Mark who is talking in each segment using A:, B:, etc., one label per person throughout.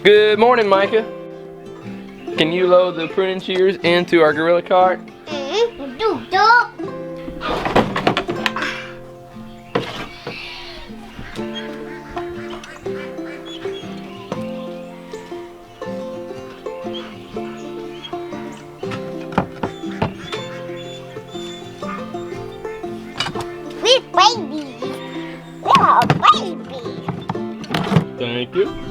A: Good morning, Micah. Can you load the pruning shears into our gorilla cart?
B: We're babies. We're a baby.
A: Thank you.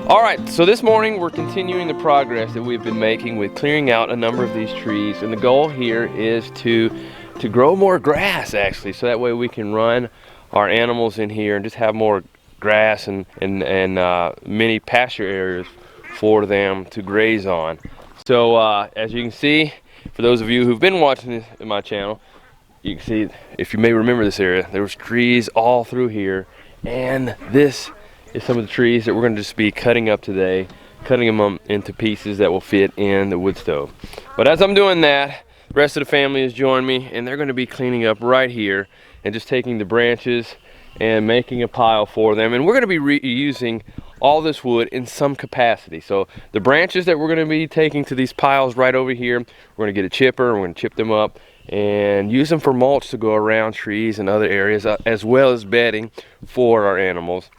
A: Alright, so this morning we're continuing the progress that we've been making with clearing out a number of these trees, and the goal here is to grow more grass actually, so that way we can run our animals in here and just have more grass and many pasture areas for them to graze on. So as you can see, for those of you who've been watching this in my channel, you can see, if you may remember this area, there was trees all through here, and this is some of the trees that we're going to just be cutting up today, cutting them into pieces that will fit in the wood stove. But as I'm doing that, the rest of the family has joined me, and they're going to be cleaning up right here and just taking the branches and making a pile for them. And we're going to be reusing all this wood in some capacity. So the branches that we're going to be taking to these piles right over here, we're going to get a chipper, we're going to chip them up and use them for mulch to go around trees and other areas, as well as bedding for our animals.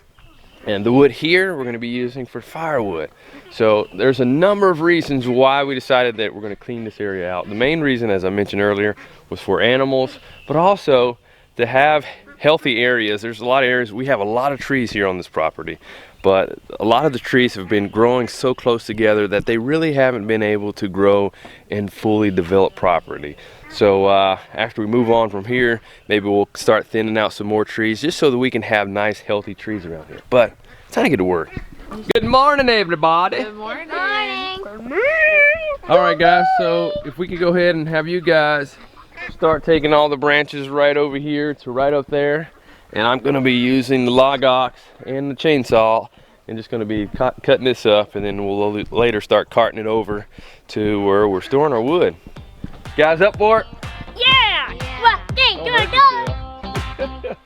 A: And the wood here we're going to be using for firewood. So there's a number of reasons why we decided that we're going to clean this area out. The main reason, as I mentioned earlier, was for animals, but also to have healthy areas. There's a lot of areas, we have a lot of trees here on this property, but a lot of the trees have been growing so close together that they really haven't been able to grow and fully develop properly. So after we move on from here, maybe we'll start thinning out some more trees just so that we can have nice healthy trees around here. But it's time to get to work. Good morning, everybody.
C: Good morning.
B: Good morning.
A: All right, guys, so if we could go ahead and have you guys start taking all the branches right over here to right up there, and I'm going to be using the log ox and the chainsaw and just going to be cutting this up, and then we'll later start carting it over to where we're storing our wood. Guys, up for it?
B: Yeah. 1, 3, 2, 1, go.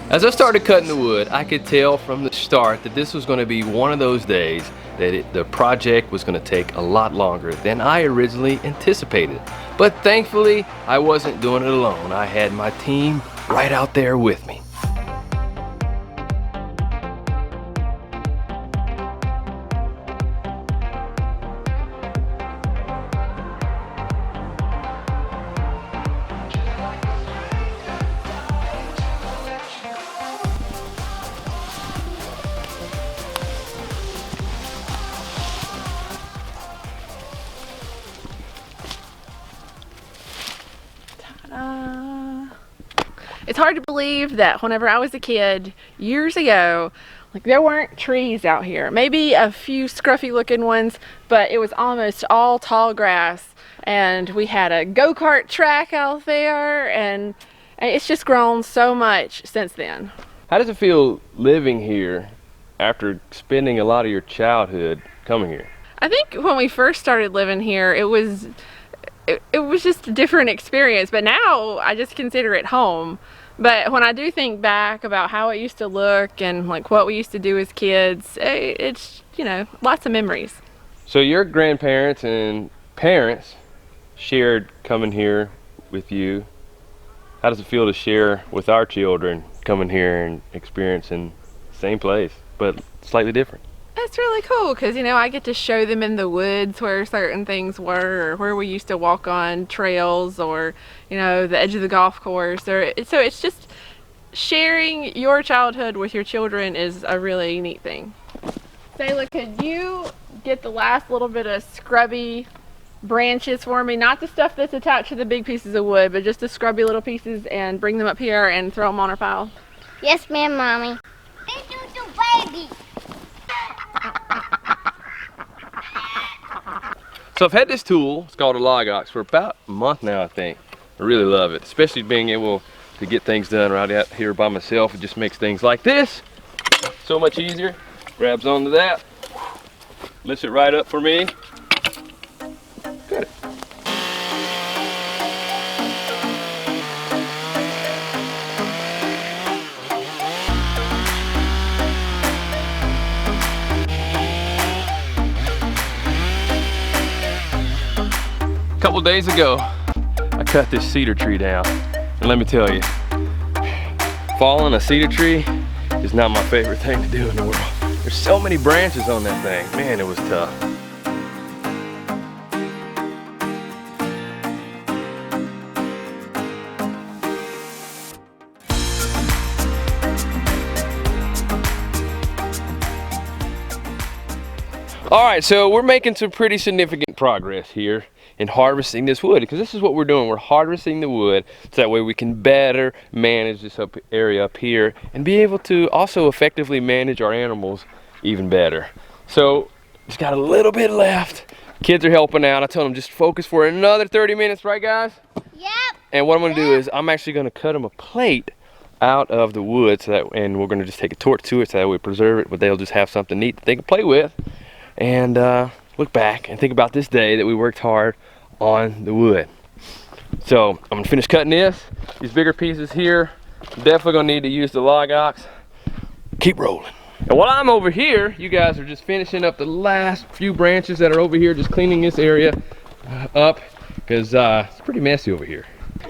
A: As I started cutting the wood, I could tell from the start that this was going to be one of those days that the project was going to take a lot longer than I originally anticipated. But thankfully, I wasn't doing it alone. I had my team right out there with me.
C: It's hard to believe that whenever I was a kid, years ago, like there weren't trees out here. Maybe a few scruffy looking ones, but it was almost all tall grass. And we had a go-kart track out there, and it's just grown so much since then.
A: How does it feel living here after spending a lot of your childhood coming here?
C: I think when we first started living here, it was just a different experience, but now I just consider it home. But when I do think back about how it used to look and like what we used to do as kids, it's, you know, lots of memories.
A: So your grandparents and parents shared coming here with you. How does it feel to share with our children coming here and experiencing the same place but slightly different?
C: It's really cool because, you know, I get to show them in the woods where certain things were, or where we used to walk on trails, or, you know, the edge of the golf course. So it's just sharing your childhood with your children is a really neat thing. Sayla, could you get the last little bit of scrubby branches for me, not the stuff that's attached to the big pieces of wood, but just the scrubby little pieces, and bring them up here and throw them on our pile?
B: Yes, ma'am, Mommy. Thank you to baby.
A: So I've had this tool, it's called a log ox, for about a month now, I think. I really love it, especially being able to get things done right out here by myself. It just makes things like this so much easier. Grabs onto that, lifts it right up for me. Got it. A couple days ago, I cut this cedar tree down, and let me tell you, falling a cedar tree is not my favorite thing to do in the world. There's so many branches on that thing. Man, it was tough. All right, so we're making some pretty significant progress here in harvesting this wood, because this is what we're doing. We're harvesting the wood so that way we can better manage this area up here and be able to also effectively manage our animals even better. So just got a little bit left. Kids are helping out. I told them just focus for another 30 minutes, right guys?
B: Yep.
A: And what I'm gonna do is I'm actually gonna cut them a plate out of the wood, so that, and we're gonna just take a torch to it so that we preserve it, but they'll just have something neat that they can play with and look back and think about this day that we worked hard on the wood. So I'm gonna finish cutting this. These bigger pieces here, I'm definitely gonna need to use the log ox. Keep rolling. And while I'm over here, you guys are just finishing up the last few branches that are over here, just cleaning this area up, because it's pretty messy over here.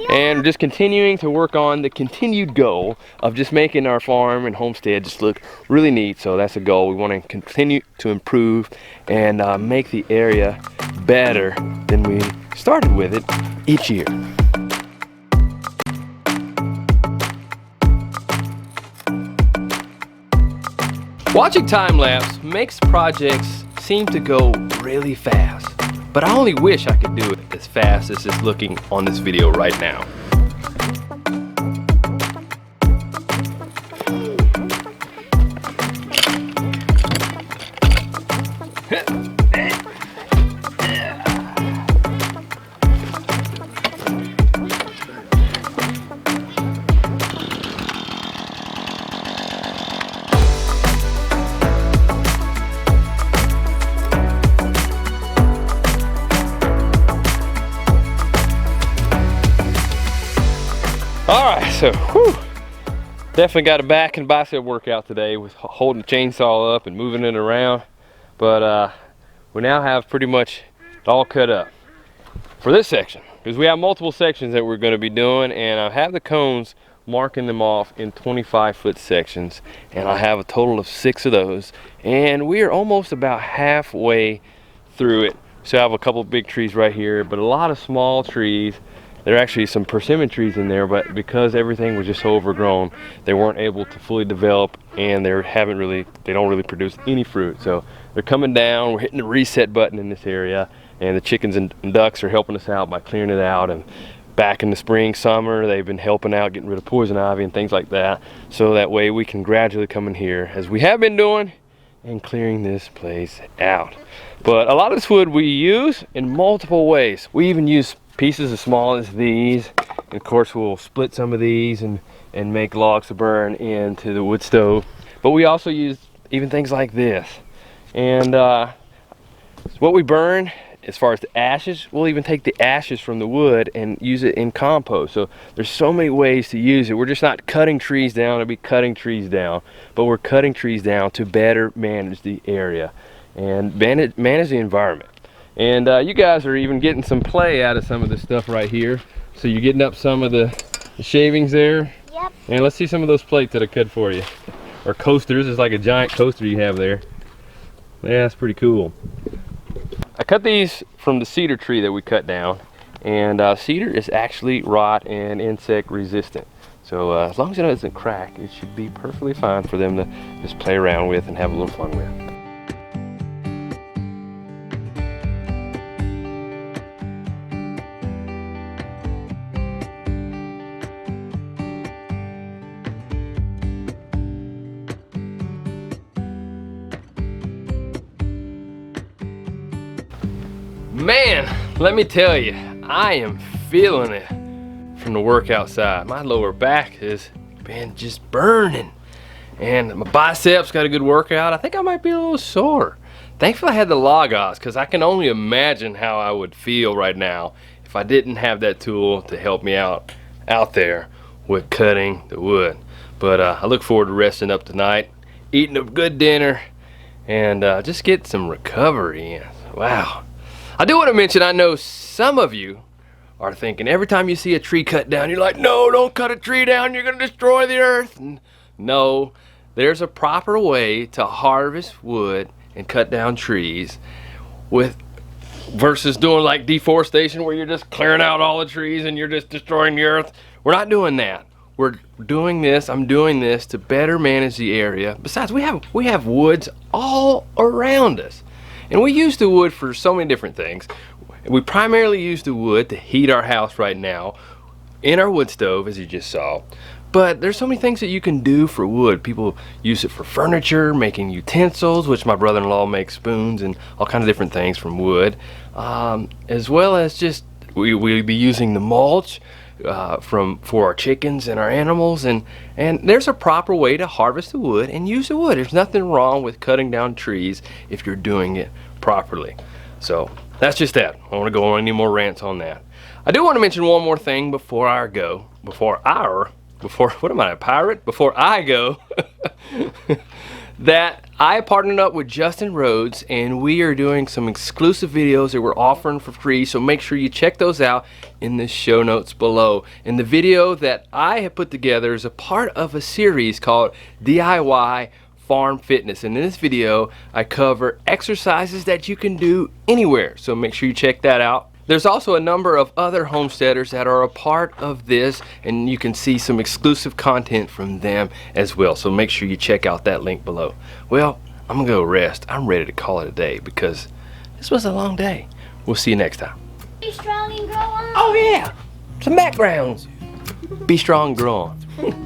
A: And just continuing to work on the continued goal of just making our farm and homestead just look really neat. So that's a goal. We want to continue to improve and make the area better than we started with it each year. Watching time-lapse makes projects seem to go really fast, but I only wish I could do it as fast as it's looking on this video right now. All right, so definitely got a back and bicep workout today with holding the chainsaw up and moving it around, but we now have pretty much it all cut up for this section, because we have multiple sections that we're going to be doing, and I have the cones marking them off in 25-foot sections, and I have a total of 6 of those, and we are almost about halfway through it. So I have a couple of big trees right here, but a lot of small trees. There are actually some persimmon trees in there, but because everything was just so overgrown, they weren't able to fully develop, and they don't really produce any fruit. So they're coming down. We're hitting the reset button in this area, and the chickens and ducks are helping us out by clearing it out. And back in the spring, summer, they've been helping out, getting rid of poison ivy and things like that, so that way we can gradually come in here, as we have been doing, and clearing this place out. But a lot of this wood we use in multiple ways. We even use pieces as small as these, and of course we'll split some of these and make logs to burn into the wood stove. But we also use even things like this, and what we burn as far as the ashes, we'll even take the ashes from the wood and use it in compost. So there's so many ways to use it. We're just not cutting trees down to be cutting trees down, but we're cutting trees down to better manage the area and manage the environment. And you guys are even getting some play out of some of this stuff right here. So you're getting up some of the shavings there.
B: Yep.
A: And let's see some of those plates that I cut for you. Or coasters. It's like a giant coaster you have there. Yeah, that's pretty cool. I cut these from the cedar tree that we cut down. And cedar is actually rot and insect resistant. So as long as it doesn't crack, it should be perfectly fine for them to just play around with and have a little fun with. Man, let me tell you, I am feeling it from the work outside. My lower back has been just burning. And my biceps got a good workout. I think I might be a little sore. Thankfully I had the Logos, because I can only imagine how I would feel right now if I didn't have that tool to help me out there with cutting the wood. But I look forward to resting up tonight, eating a good dinner, and just get some recovery in. Wow. I do want to mention, I know some of you are thinking every time you see a tree cut down, you're like, no, don't cut a tree down, you're going to destroy the earth. And no, there's a proper way to harvest wood and cut down trees versus doing like deforestation where you're just clearing out all the trees and you're just destroying the earth. We're not doing that. We're doing this, I'm doing this to better manage the area. Besides, we have woods all around us. And we use the wood for so many different things. We primarily use the wood to heat our house right now in our wood stove, as you just saw. But there's so many things that you can do for wood. People use it for furniture, making utensils, which my brother-in-law makes spoons and all kinds of different things from wood. As well as just, we'll be using the mulch for our chickens and our animals. And there's a proper way to harvest the wood and use the wood. There's nothing wrong with cutting down trees if you're doing it properly. So that's just that. I don't want to go on any more rants on that. I do want to mention one more thing before I go. What am I, a pirate? Before I go, that I partnered up with Justin Rhodes, and we are doing some exclusive videos that we're offering for free, so make sure you check those out in the show notes below. And the video that I have put together is a part of a series called DIY Farm Fitness, and in this video I cover exercises that you can do anywhere, so make sure you check that out. There's also a number of other homesteaders that are a part of this, and you can see some exclusive content from them as well, so make sure you check out that link below. Well, I'm gonna go rest. I'm ready to call it a day because this was a long day. We'll see you next time.
B: Be strong and grow on.
A: Oh yeah, some backgrounds. Be strong, grow on.